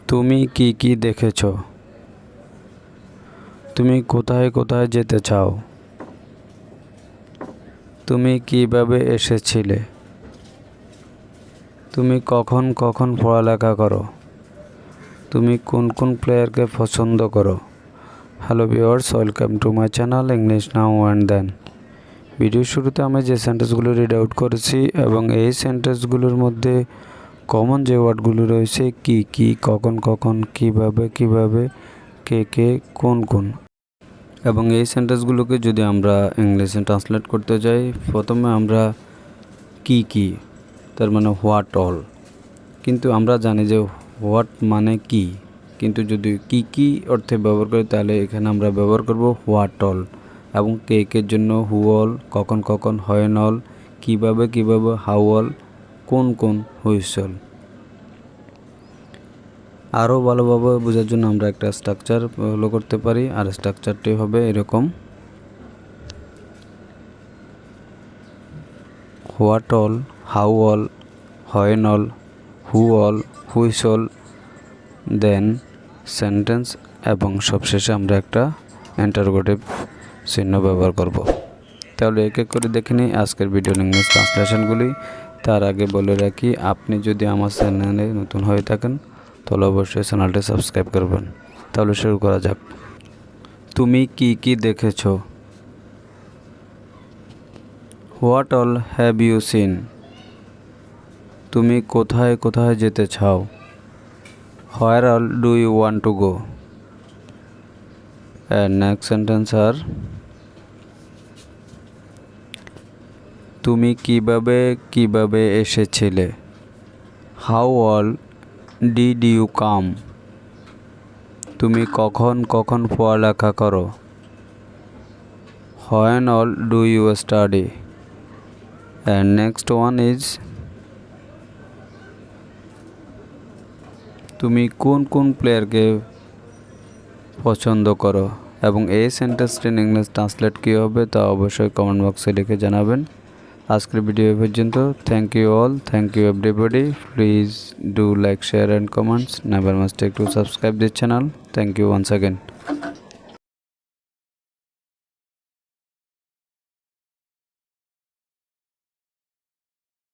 তুমি কি দেখেছো? তুমি কোথায় কোথায় যেতে চাও? তুমি কিভাবে এসেছিলে? তুমি কখন কখন পড়ালেখা করো? তুমি কোন কোন প্লেয়ারকে পছন্দ করো? Hello viewers, welcome to my channel English now and then. ভিডিওর শুরুতে আমি যে সেন্টেন্সগুলো রিড আউট করেছি এবং এই সেন্টেন্সগুলোর মধ্যে কমন যে ওয়ার্ডগুলো রয়েছে কি কখন কখন কিভাবে কে কোন কোন, এবং এই সেন্টেন্সগুলোকে যদি আমরা ইংলিশে ট্রান্সলেট করতে যাই, প্রথমে আমরা কি তার মানে হোয়াট অল, কিন্তু আমরা জানি যে হোয়াট মানে কি, কিন্তু যদি কি অর্থে ব্যবহার করি তাহলে এখানে আমরা ব্যবহার করব হোয়াট অল, এবং কেকের জন্য হু অল, কখন কখন হোয়েন অল, কিভাবে হাউ অল, কোন হুইসল। আরও ভালোভাবে বোঝার জন্য আমরা একটা স্ট্রাকচার ফলো করতে পারি, আর স্ট্রাকচারটি হবে এরকম: what all, how all, when all, who all, which all, then sentence, এবং সবশেষে আমরা একটা ইন্টারোগেটিভ চিহ্ন ব্যবহার করব। তাহলে এক এক করে দেখে নিই আজকের ভিডিওর ইংলিশ ট্রান্সলেশনগুলি। তার আগে বলে রাখি, আপনি যদি আমার চ্যানেলে নতুন হয়ে থাকেন তাহলে অবশ্যই চ্যানেলটি সাবস্ক্রাইব করবেন। তাহলে শুরু করা যাক। তুমি কি দেখেছো? What all have you seen? তুমি কোথায় কোথায় যেতে চাও? Where all do you want to go? And next sentence are, তুমি কিভাবে এসেছিলে? How all did you come? তুমি কখন কখন পড়ালেখা করো? When all do you study? And next one is, তুমি কোন প্লেয়ারকে পছন্দ করো? এবং এই সেন্টেন্সটি ইংলিশ ট্রান্সলেট কী হবে তা অবশ্যই কমেন্ট বক্সে লিখে জানাবেন। আজকের ভিডিও পর্যন্ত। Thank you all, thank you everybody. Please do like, share and comments. Never must take to subscribe this channel. Thank you once again.